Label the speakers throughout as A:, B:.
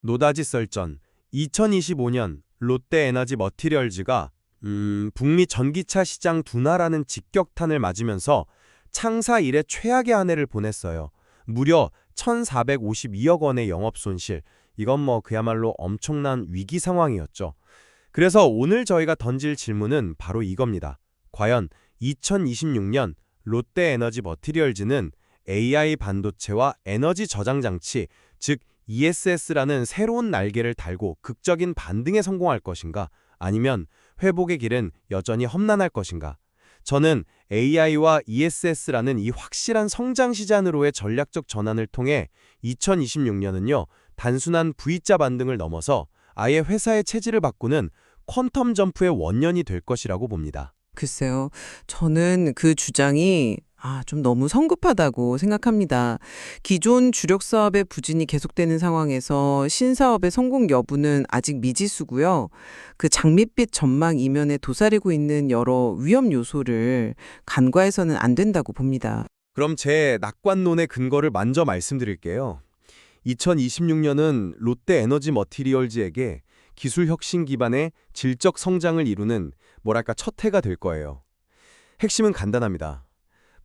A: 노다지 썰전 2025년 롯데에너지 머티리얼즈가 북미 전기차 시장 둔화라는 직격탄을 맞으면서 창사 이래 최악의 한 해를 보냈어요. 무려 1,452억 원의 영업 손실. 이건 그야말로 엄청난 위기 상황이었죠. 그래서 오늘 저희가 던질 질문은 바로 이겁니다. 과연 2026년 롯데에너지 머티리얼즈는 AI 반도체와 에너지 저장 장치, 즉 ESS라는 새로운 날개를 달고 극적인 반등에 성공할 것인가? 아니면 회복의 길은 여전히 험난할 것인가? 저는 AI와 ESS라는 이 확실한 성장 시장으로의 전략적 전환을 통해 2026년은요, 단순한 V자 반등을 넘어서 아예 회사의 체질을 바꾸는 퀀텀 점프의 원년이 될 것이라고 봅니다.
B: 글쎄요. 저는 그 주장이 좀 너무 성급하다고 생각합니다. 기존 주력 사업의 부진이 계속되는 상황에서 신사업의 성공 여부는 아직 미지수고요. 그 장밋빛 전망 이면에 도사리고 있는 여러 위험 요소를 간과해서는 안 된다고 봅니다.
A: 그럼 제 낙관론의 근거를 먼저 말씀드릴게요. 2026년은 롯데에너지 머티리얼즈에게 기술 혁신 기반의 질적 성장을 이루는 첫 해가 될 거예요. 핵심은 간단합니다.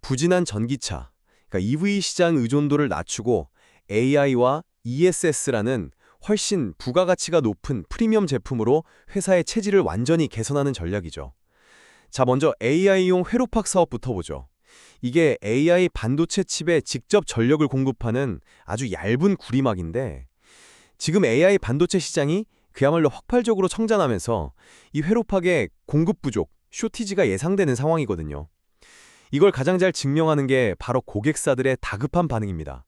A: 부진한 전기차, 그러니까 EV 시장 의존도를 낮추고 AI와 ESS라는 훨씬 부가가치가 높은 프리미엄 제품으로 회사의 체질을 완전히 개선하는 전략이죠. 자, 먼저 AI용 회로팍 사업부터 보죠. 이게 AI 반도체 칩에 직접 전력을 공급하는 아주 얇은 구리막인데, 지금 AI 반도체 시장이 그야말로 폭발적으로 성장하면서 이 회로팍의 공급 부족, 쇼티지가 예상되는 상황이거든요. 이걸 가장 잘 증명하는 게 바로 고객사들의 다급한 반응입니다.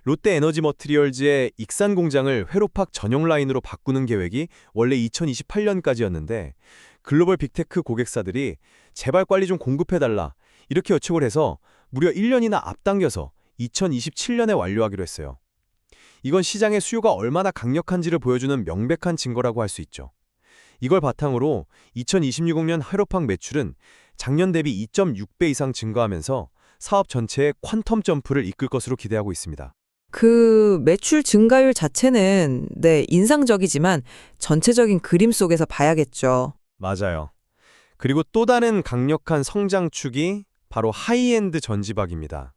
A: 롯데에너지 머티리얼즈의 익산 공장을 회로팍 전용 라인으로 바꾸는 계획이 원래 2028년까지였는데 글로벌 빅테크 고객사들이 제발 빨리 좀 공급해달라 이렇게 요청을 해서 무려 1년이나 앞당겨서 2027년에 완료하기로 했어요. 이건 시장의 수요가 얼마나 강력한지를 보여주는 명백한 증거라고 할 수 있죠. 이걸 바탕으로 2026년 회로팍 매출은 작년 대비 2.6배 이상 증가하면서 사업 전체의 퀀텀 점프를 이끌 것으로 기대하고 있습니다.
C: 그 매출 증가율 자체는 인상적이지만 전체적인 그림 속에서 봐야겠죠.
A: 맞아요. 그리고 또 다른 강력한 성장축이 바로 하이엔드 전지박입니다.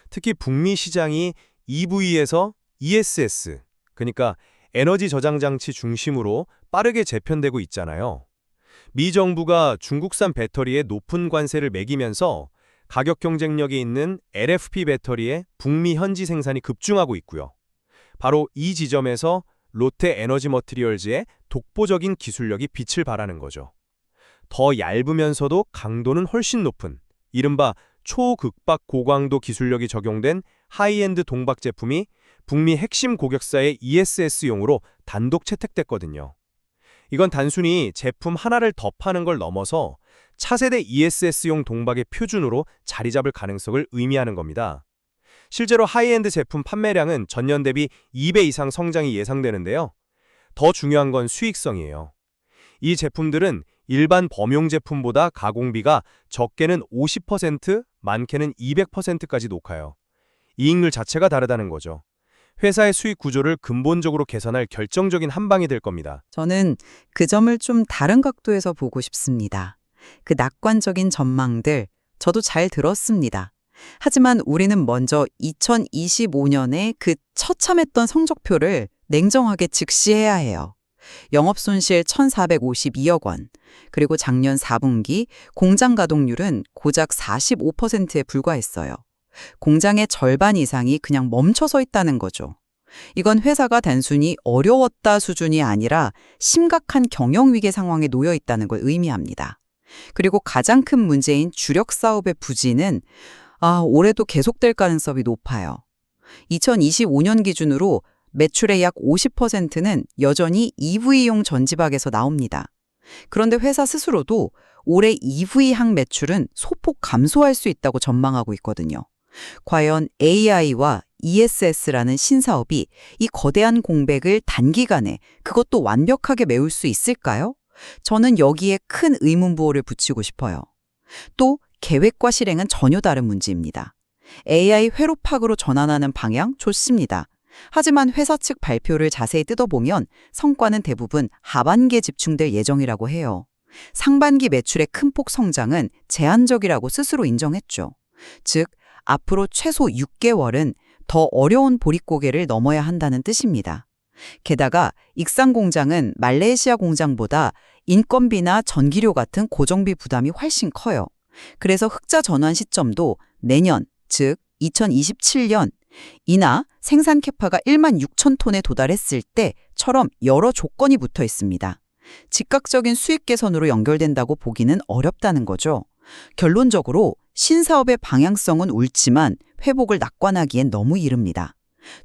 A: 특히 북미 시장이 EV에서 ESS, 그러니까 에너지 저장 장치 중심으로 빠르게 재편되고 있잖아요. 미 정부가 중국산 배터리에 높은 관세를 매기면서 가격 경쟁력이 있는 LFP 배터리의 북미 현지 생산이 급증하고 있고요. 바로 이 지점에서 롯데 에너지 머티리얼즈의 독보적인 기술력이 빛을 발하는 거죠. 더 얇으면서도 강도는 훨씬 높은 이른바 초극박 고강도 기술력이 적용된 하이엔드 동박 제품이 북미 핵심 고객사의 ESS용으로 단독 채택됐거든요. 이건 단순히 제품 하나를 더 파는 걸 넘어서 차세대 ESS용 동박의 표준으로 자리 잡을 가능성을 의미하는 겁니다. 실제로 하이엔드 제품 판매량은 전년 대비 2배 이상 성장이 예상되는데요. 더 중요한 건 수익성이에요. 이 제품들은 일반 범용 제품보다 가공비가 적게는 50%, 많게는 200%까지 높아요. 이익률 자체가 다르다는 거죠. 회사의 수익 구조를 근본적으로 개선할 결정적인 한 방이 될 겁니다.
B: 저는 그 점을 좀 다른 각도에서 보고 싶습니다. 그 낙관적인 전망들, 저도 잘 들었습니다. 하지만 우리는 먼저 2025년에 그 처참했던 성적표를 냉정하게 직시해야 해요. 영업손실 1,452억 원, 그리고 작년 4분기 공장 가동률은 고작 45%에 불과했어요. 공장의 절반 이상이 그냥 멈춰서 있다는 거죠. 이건 회사가 단순히 어려웠다 수준이 아니라 심각한 경영위기 상황에 놓여 있다는 걸 의미합니다. 그리고 가장 큰 문제인 주력 사업의 부진은 올해도 계속될 가능성이 높아요. 2025년 기준으로 매출의 약 50%는 여전히 EV용 전지박에서 나옵니다. 그런데 회사 스스로도 올해 EV향 매출은 소폭 감소할 수 있다고 전망하고 있거든요. 과연 AI와 ESS라는 신사업이 이 거대한 공백을 단기간에 그것도 완벽하게 메울 수 있을까요? 저는 여기에 큰 의문부호를 붙이고 싶어요. 또 계획과 실행은 전혀 다른 문제입니다. AI 회로팍으로 전환하는 방향 좋습니다. 하지만 회사 측 발표를 자세히 뜯어보면 성과는 대부분 하반기에 집중될 예정이라고 해요. 상반기 매출의 큰 폭 성장은 제한적이라고 스스로 인정했죠. 즉, 앞으로 최소 6개월은 더 어려운 보릿고개를 넘어야 한다는 뜻입니다. 게다가 익산 공장은 말레이시아 공장보다 인건비나 전기료 같은 고정비 부담이 훨씬 커요. 그래서 흑자 전환 시점도 내년, 즉 2027년 이나 생산 캐파가 1만 6천 톤에 도달했을 때처럼 여러 조건이 붙어 있습니다. 즉각적인 수익 개선으로 연결된다고 보기는 어렵다는 거죠. 결론적으로 신사업의 방향성은 옳지만 회복을 낙관하기엔 너무 이릅니다.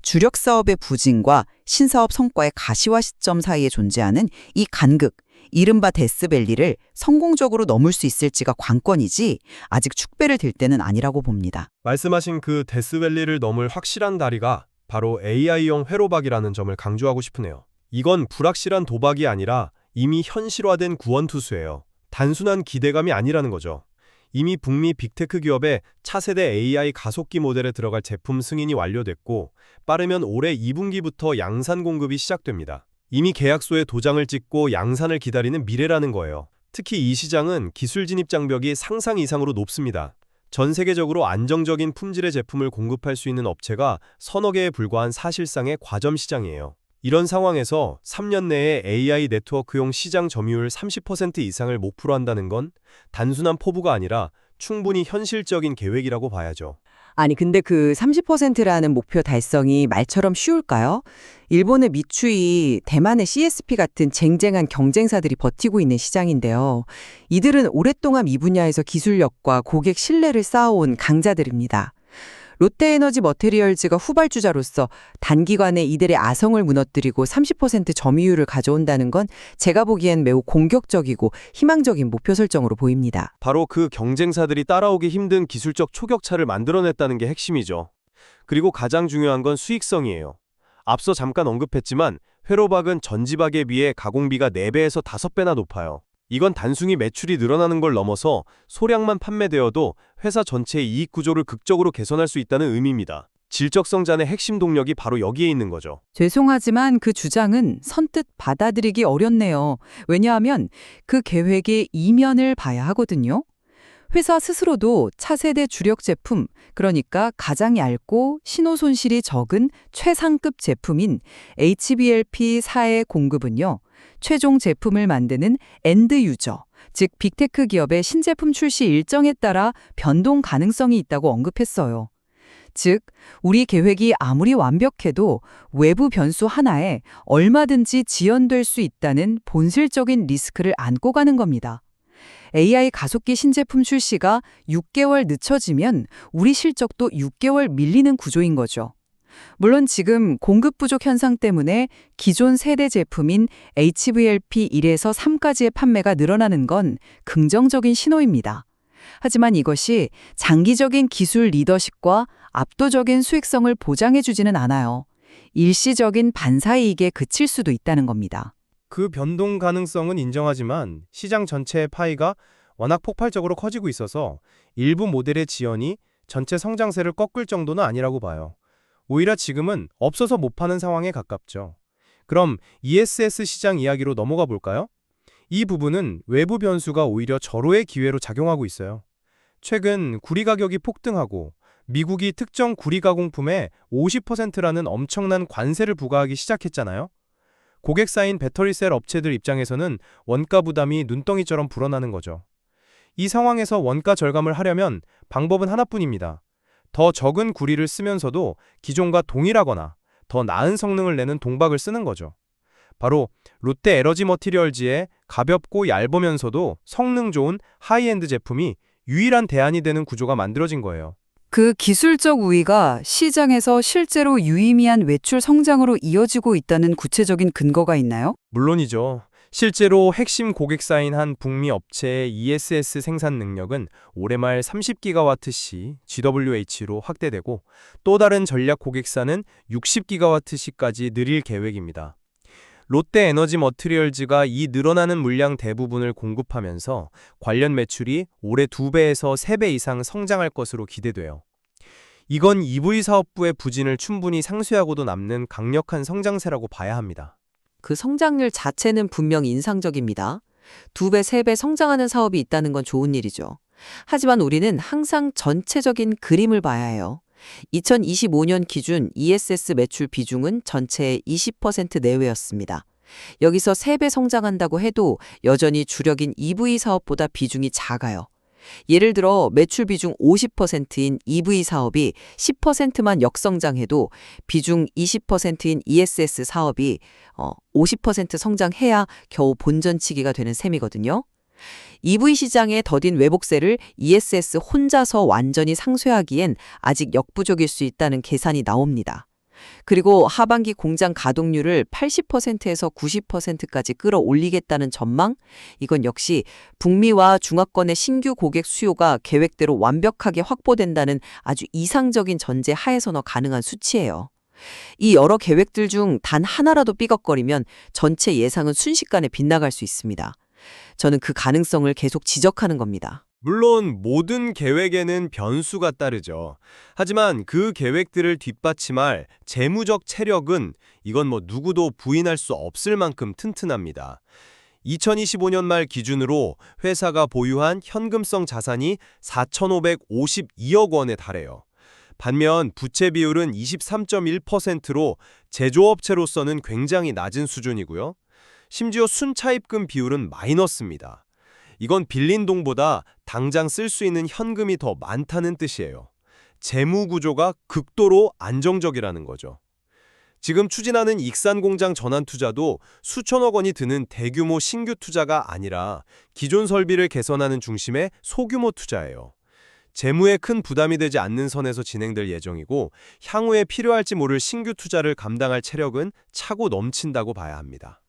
B: 주력 사업의 부진과 신사업 성과의 가시화 시점 사이에 존재하는 이 간극, 이른바 데스밸리를 성공적으로 넘을 수 있을지가 관건이지 아직 축배를 들 때는 아니라고 봅니다.
D: 말씀하신 그 데스밸리를 넘을 확실한 다리가 바로 AI용 회로박이라는 점을 강조하고 싶으네요. 이건 불확실한 도박이 아니라 이미 현실화된 구원투수예요. 단순한 기대감이 아니라는 거죠. 이미 북미 빅테크 기업의 차세대 AI 가속기 모델에 들어갈 제품 승인이 완료됐고 빠르면 올해 2분기부터 양산 공급이 시작됩니다. 이미 계약서에 도장을 찍고 양산을 기다리는 미래라는 거예요. 특히 이 시장은 기술 진입 장벽이 상상 이상으로 높습니다. 전 세계적으로 안정적인 품질의 제품을 공급할 수 있는 업체가 서너 개에 불과한 사실상의 과점 시장이에요. 이런 상황에서 3년 내에 AI 네트워크용 시장 점유율 30% 이상을 목표로 한다는 건 단순한 포부가 아니라 충분히 현실적인 계획이라고 봐야죠.
C: 아니, 근데 그 30%라는 목표 달성이 말처럼 쉬울까요? 일본의 미추이, 대만의 CSP 같은 쟁쟁한 경쟁사들이 버티고 있는 시장인데요. 이들은 오랫동안 이 분야에서 기술력과 고객 신뢰를 쌓아온 강자들입니다. 롯데에너지 머테리얼즈가 후발주자로서 단기간에 이들의 아성을 무너뜨리고 30% 점유율을 가져온다는 건 제가 보기엔 매우 공격적이고 희망적인 목표 설정으로 보입니다.
D: 바로 그 경쟁사들이 따라오기 힘든 기술적 초격차를 만들어냈다는 게 핵심이죠. 그리고 가장 중요한 건 수익성이에요. 앞서 잠깐 언급했지만 회로박은 전지박에 비해 가공비가 4배에서 5배나 높아요. 이건 단순히 매출이 늘어나는 걸 넘어서 소량만 판매되어도 회사 전체의 이익 구조를 극적으로 개선할 수 있다는 의미입니다. 질적 성장의 핵심 동력이 바로 여기에 있는 거죠.
B: 죄송하지만 그 주장은 선뜻 받아들이기 어렵네요. 왜냐하면 그 계획의 이면을 봐야 하거든요. 회사 스스로도 차세대 주력 제품, 그러니까 가장 얇고 신호 손실이 적은 최상급 제품인 HBLP4의 공급은요. 최종 제품을 만드는 엔드 유저, 즉 빅테크 기업의 신제품 출시 일정에 따라 변동 가능성이 있다고 언급했어요. 즉, 우리 계획이 아무리 완벽해도 외부 변수 하나에 얼마든지 지연될 수 있다는 본질적인 리스크를 안고 가는 겁니다. AI 가속기 신제품 출시가 6개월 늦춰지면 우리 실적도 6개월 밀리는 구조인 거죠. 물론 지금 공급 부족 현상 때문에 기존 세대 제품인 HVLP1에서 3까지의 판매가 늘어나는 건 긍정적인 신호입니다. 하지만 이것이 장기적인 기술 리더십과 압도적인 수익성을 보장해주지는 않아요. 일시적인 반사이익에 그칠 수도 있다는 겁니다.
E: 그 변동 가능성은 인정하지만 시장 전체의 파이가 워낙 폭발적으로 커지고 있어서 일부 모델의 지연이 전체 성장세를 꺾을 정도는 아니라고 봐요. 오히려 지금은 없어서 못 파는 상황에 가깝죠. 그럼 ESS 시장 이야기로 넘어가 볼까요? 이 부분은 외부 변수가 오히려 절호의 기회로 작용하고 있어요. 최근 구리 가격이 폭등하고 미국이 특정 구리 가공품에 50%라는 엄청난 관세를 부과하기 시작했잖아요. 고객사인 배터리셀 업체들 입장에서는 원가 부담이 눈덩이처럼 불어나는 거죠. 이 상황에서 원가 절감을 하려면 방법은 하나뿐입니다. 더 적은 구리를 쓰면서도 기존과 동일하거나 더 나은 성능을 내는 동박을 쓰는 거죠. 바로 롯데 에너지 머티리얼즈의 가볍고 얇으면서도 성능 좋은 하이엔드 제품이 유일한 대안이 되는 구조가 만들어진 거예요.
B: 그 기술적 우위가 시장에서 실제로 유의미한 외출 성장으로 이어지고 있다는 구체적인 근거가 있나요?
E: 물론이죠. 실제로 핵심 고객사인 한 북미 업체의 ESS 생산 능력은 올해 말 30기가와트시 GWH로 확대되고 또 다른 전략 고객사는 60기가와트시까지 늘릴 계획입니다. 롯데 에너지 머티리얼즈가 이 늘어나는 물량 대부분을 공급하면서 관련 매출이 올해 2배에서 3배 이상 성장할 것으로 기대돼요. 이건 EV 사업부의 부진을 충분히 상쇄하고도 남는 강력한 성장세라고 봐야 합니다.
C: 그 성장률 자체는 분명 인상적입니다. 2배, 3배 성장하는 사업이 있다는 건 좋은 일이죠. 하지만 우리는 항상 전체적인 그림을 봐야 해요. 2025년 기준 ESS 매출 비중은 전체의 20% 내외였습니다. 여기서 3배 성장한다고 해도 여전히 주력인 EV 사업보다 비중이 작아요. 예를 들어 매출 비중 50%인 EV 사업이 10%만 역성장해도 비중 20%인 ESS 사업이 50% 성장해야 겨우 본전치기가 되는 셈이거든요. EV 시장의 더딘 외복세를 ESS 혼자서 완전히 상쇄하기엔 아직 역부족일 수 있다는 계산이 나옵니다. 그리고 하반기 공장 가동률을 80%에서 90%까지 끌어올리겠다는 전망? 이건 역시 북미와 중화권의 신규 고객 수요가 계획대로 완벽하게 확보된다는 아주 이상적인 전제 하에서나 가능한 수치예요. 이 여러 계획들 중 단 하나라도 삐걱거리면 전체 예상은 순식간에 빗나갈 수 있습니다. 저는 그 가능성을 계속 지적하는 겁니다.
D: 물론 모든 계획에는 변수가 따르죠. 하지만 그 계획들을 뒷받침할 재무적 체력은 이건 누구도 부인할 수 없을 만큼 튼튼합니다. 2025년 말 기준으로 회사가 보유한 현금성 자산이 4,552억 원에 달해요. 반면 부채 비율은 23.1%로 제조업체로서는 굉장히 낮은 수준이고요. 심지어 순차입금 비율은 마이너스입니다. 이건 빌린 돈보다 당장 쓸 수 있는 현금이 더 많다는 뜻이에요. 재무 구조가 극도로 안정적이라는 거죠. 지금 추진하는 익산공장 전환 투자도 수천억 원이 드는 대규모 신규 투자가 아니라 기존 설비를 개선하는 중심의 소규모 투자예요. 재무에 큰 부담이 되지 않는 선에서 진행될 예정이고 향후에 필요할지 모를 신규 투자를 감당할 체력은 차고 넘친다고 봐야 합니다.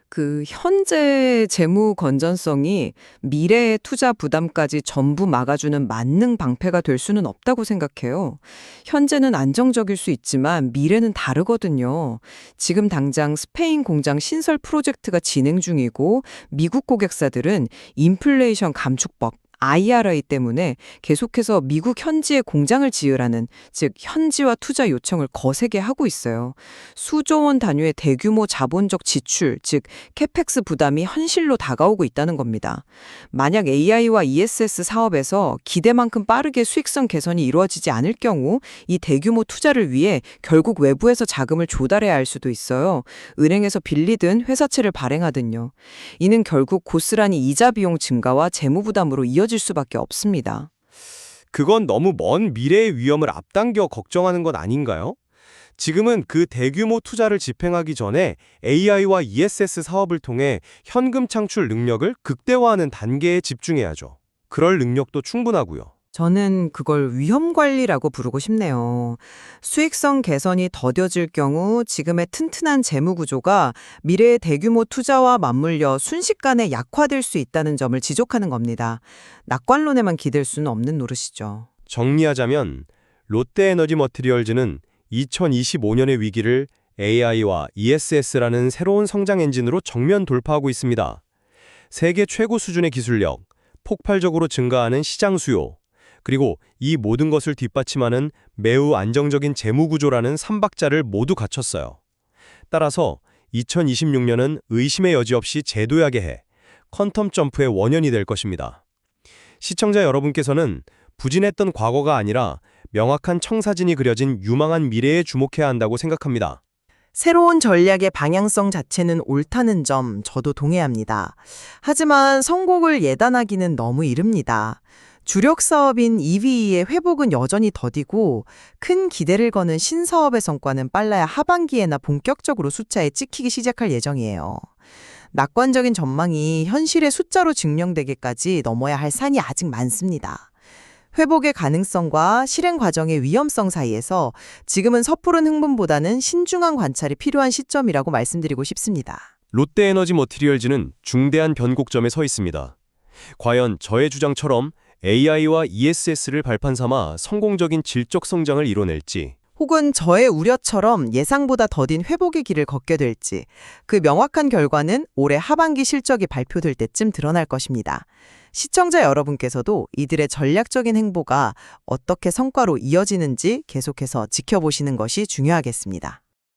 C: 그 현재 재무 건전성이 미래의 투자 부담까지 전부 막아주는 만능 방패가 될 수는 없다고 생각해요. 현재는 안정적일 수 있지만 미래는 다르거든요. 지금 당장 스페인 공장 신설 프로젝트가 진행 중이고 미국 고객사들은 인플레이션 감축법 IRA 때문에 계속해서 미국 현지에 공장을 지으라는, 즉 현지화 투자 요청을 거세게 하고 있어요. 수조 원 단위의 대규모 자본적 지출, 즉 캐펙스 부담이 현실로 다가오고 있다는 겁니다. 만약 AI와 ESS 사업에서 기대만큼 빠르게 수익성 개선이 이루어지지 않을 경우 이 대규모 투자를 위해 결국 외부에서 자금을 조달해야 할 수도 있어요. 은행에서 빌리든 회사채를 발행하든요. 이는 결국 고스란히 이자 비용 증가와 재무 부담으로 이어질 수밖에 없습니다.
D: 그건 너무 먼 미래의 위험을 앞당겨 걱정하는 건 아닌가요? 지금은 그 대규모 투자를 집행하기 전에 AI와 ESS 사업을 통해 현금 창출 능력을 극대화하는 단계에 집중해야죠. 그럴 능력도 충분하고요.
B: 저는 그걸 위험 관리라고 부르고 싶네요. 수익성 개선이 더뎌질 경우 지금의 튼튼한 재무 구조가 미래의 대규모 투자와 맞물려 순식간에 약화될 수 있다는 점을 지적하는 겁니다. 낙관론에만 기댈 수는 없는 노릇이죠.
D: 정리하자면 롯데에너지 머티리얼즈는 2025년의 위기를 AI와 ESS라는 새로운 성장 엔진으로 정면 돌파하고 있습니다. 세계 최고 수준의 기술력, 폭발적으로 증가하는 시장 수요, 그리고 이 모든 것을 뒷받침하는 매우 안정적인 재무 구조라는 3박자를 모두 갖췄어요. 따라서 2026년은 의심의 여지 없이 제도약의 해, 퀀텀 점프의 원년이 될 것입니다. 시청자 여러분께서는 부진했던 과거가 아니라 명확한 청사진이 그려진 유망한 미래에 주목해야 한다고 생각합니다.
F: 새로운 전략의 방향성 자체는 옳다는 점 저도 동의합니다. 하지만 성공을 예단하기는 너무 이릅니다. 주력 사업인 EV의 회복은 여전히 더디고 큰 기대를 거는 신사업의 성과는 빨라야 하반기에나 본격적으로 숫자에 찍히기 시작할 예정이에요. 낙관적인 전망이 현실의 숫자로 증명되기까지 넘어야 할 산이 아직 많습니다. 회복의 가능성과 실행 과정의 위험성 사이에서 지금은 섣부른 흥분보다는 신중한 관찰이 필요한 시점이라고 말씀드리고 싶습니다.
D: 롯데에너지 머티리얼즈는 중대한 변곡점에 서 있습니다. 과연 저의 주장처럼 AI와 ESS를 발판 삼아 성공적인 질적 성장을 이뤄낼지,
F: 혹은 저의 우려처럼 예상보다 더딘 회복의 길을 걷게 될지, 그 명확한 결과는 올해 하반기 실적이 발표될 때쯤 드러날 것입니다. 시청자 여러분께서도 이들의 전략적인 행보가 어떻게 성과로 이어지는지 계속해서 지켜보시는 것이 중요하겠습니다.